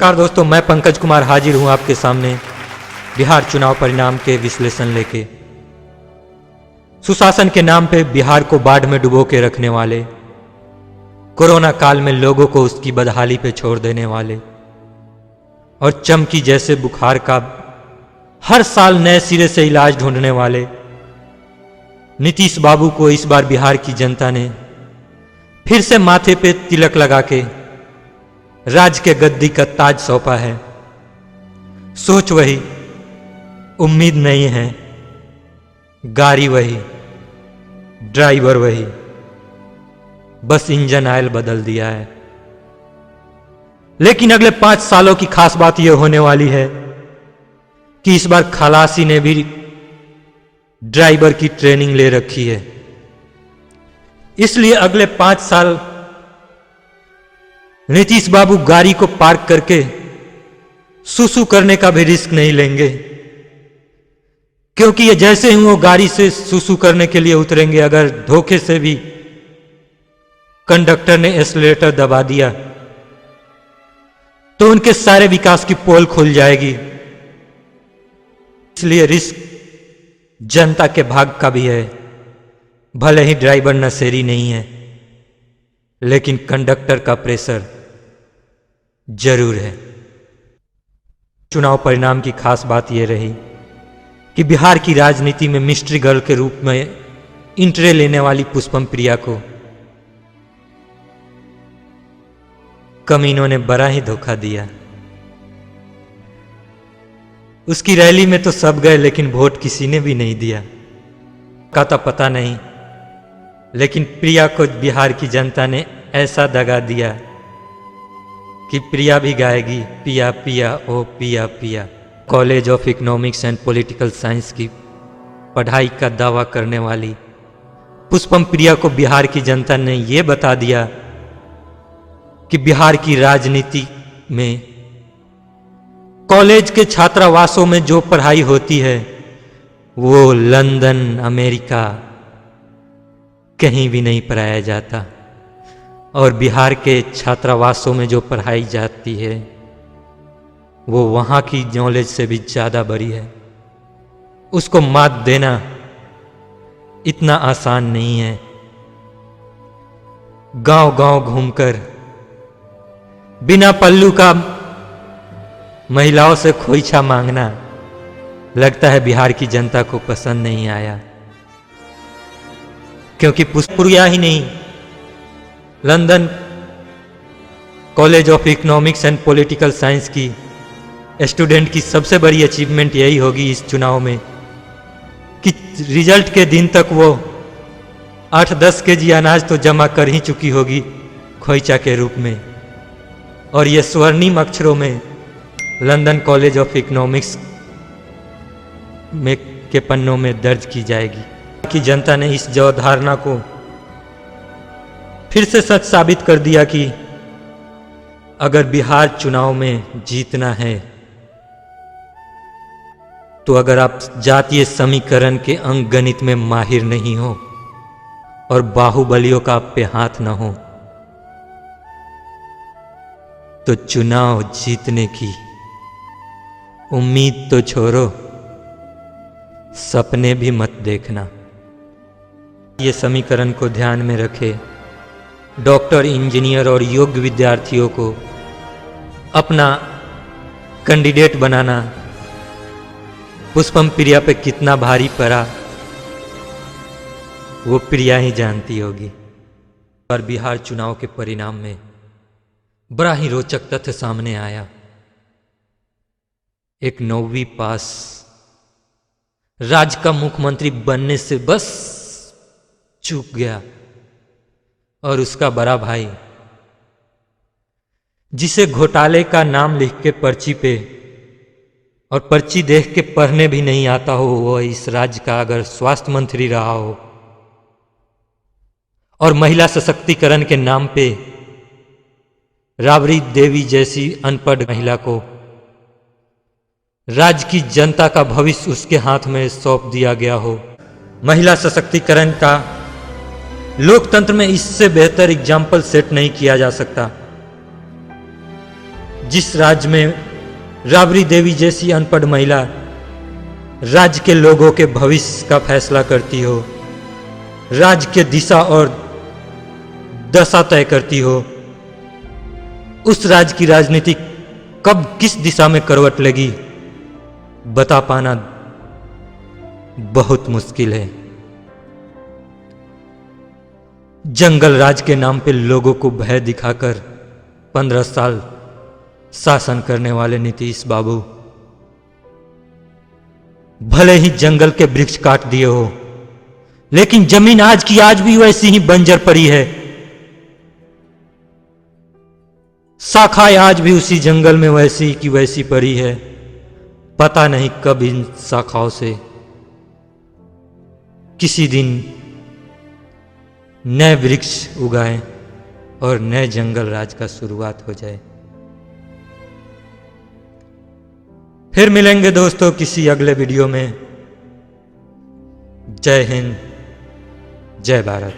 नमस्कार दोस्तों, मैं पंकज कुमार हाजिर हूं आपके सामने बिहार चुनाव परिणाम के विश्लेषण लेके। सुशासन के नाम पे बिहार को बाढ़ में डुबो के रखने वाले, कोरोना काल में लोगों को उसकी बदहाली पे छोड़ देने वाले और चमकी जैसे बुखार का हर साल नए सिरे से इलाज ढूंढने वाले नीतीश बाबू को इस बार बिहार की जनता ने फिर से माथे पे तिलक लगा के राज के गद्दी का ताज सौंपा है। सोच वही, उम्मीद नहीं है, गाड़ी वही, ड्राइवर वही, बस इंजन ऑयल बदल दिया है। लेकिन अगले 5 सालों की खास बात यह होने वाली है कि इस बार खलासी ने भी ड्राइवर की ट्रेनिंग ले रखी है। इसलिए अगले 5 साल नीतीश बाबू गाड़ी को पार्क करके सुसु करने का भी रिस्क नहीं लेंगे, क्योंकि ये जैसे ही वो गाड़ी से सुसु करने के लिए उतरेंगे, अगर धोखे से भी कंडक्टर ने एक्सीलरेटर दबा दिया तो उनके सारे विकास की पोल खुल जाएगी। इसलिए रिस्क जनता के भाग का भी है। भले ही ड्राइवर नशेड़ी नहीं है, लेकिन कंडक्टर का प्रेशर जरूर है। चुनाव परिणाम की खास बात यह रही कि बिहार की राजनीति में मिस्ट्री गर्ल के रूप में इंट्रे लेने वाली पुष्पम प्रिया को कमीनों ने बड़ा ही धोखा दिया। उसकी रैली में तो सब गए, लेकिन वोट किसी ने भी नहीं दिया। का तो पता नहीं, लेकिन प्रिया को बिहार की जनता ने ऐसा दगा दिया कि प्रिया भी गाएगी पिया पिया ओ पिया पिया। College of economics and political science की पढ़ाई का दावा करने वाली पुष्पम प्रिया को बिहार की जनता ने यह बता दिया कि बिहार की राजनीति में कॉलेज के छात्रावासों में जो पढ़ाई होती है वो लंदन, अमेरिका कहीं भी नहीं पढ़ाया जाता, और बिहार के छात्रावासों में जो पढ़ाई जाती है वो वहाँ की नॉलेज से भी ज़्यादा बड़ी है। उसको मात देना इतना आसान नहीं है। गांव-गांव घूमकर बिना पल्लू का महिलाओं से खोइछा मांगना लगता है बिहार की जनता को पसंद नहीं आया, क्योंकि पुष्पपुरिया ही नहीं, London college of economics and political science की स्टूडेंट की सबसे बड़ी अचीवमेंट यही होगी इस चुनाव में कि रिजल्ट के दिन तक वो 8-10 केजी अनाज तो जमा कर ही चुकी होगी खोइचा के रूप में, और ये स्वर्णिम अक्षरों में लंदन कॉलेज ऑफ इकोनॉमिक्स में के पन्नों में दर्ज की जाएगी। कि जनता ने इस अवधारणा को फिर से सच साबित कर दिया कि अगर बिहार चुनाव में जीतना है तो अगर आप जातीय समीकरण के अंक गणित में माहिर नहीं हो और बाहुबलियों का आप पे हाथ ना हो तो चुनाव जीतने की उम्मीद तो छोड़ो, सपने भी मत देखना। ये समीकरण को ध्यान में रखे डॉक्टर, इंजीनियर और योग्य विद्यार्थियों को अपना कैंडिडेट बनाना पुष्पम प्रिया पे कितना भारी पड़ा वो प्रिया ही जानती होगी। और बिहार चुनाव के परिणाम में बड़ा ही रोचक तथ्य सामने आया। एक 9वीं पास राज्य का मुख्यमंत्री बनने से बस चूक गया, और उसका बड़ा भाई जिसे घोटाले का नाम लिख के पर्ची पे और पर्ची देख के पढ़ने भी नहीं आता हो, वो इस राज्य का अगर स्वास्थ्य मंत्री रहा हो और महिला सशक्तिकरण के नाम पे राबड़ी देवी जैसी अनपढ़ महिला को राज्य की जनता का भविष्य उसके हाथ में सौंप दिया गया हो। महिला सशक्तिकरण का लोकतंत्र में इससे बेहतर एग्जाम्पल सेट नहीं किया जा सकता। जिस राज्य में राबड़ी देवी जैसी अनपढ़ महिला राज्य के लोगों के भविष्य का फैसला करती हो, राज्य के दिशा और दशा तय करती हो, उस राज्य की राजनीति कब किस दिशा में करवट लगी बता पाना बहुत मुश्किल है। जंगल राज के नाम पे लोगों को भय दिखाकर 15 साल शासन करने वाले नीतीश बाबू भले ही जंगल के वृक्ष काट दिए हो, लेकिन जमीन आज की आज भी वैसी ही बंजर पड़ी है। शाखाएं आज भी उसी जंगल में वैसी की वैसी पड़ी है। पता नहीं कब इन शाखाओं से किसी दिन नए वृक्ष उगाएं और नए जंगल राज का शुरुआत हो जाए। फिर मिलेंगे दोस्तों किसी अगले वीडियो में। जय हिंद, जय भारत।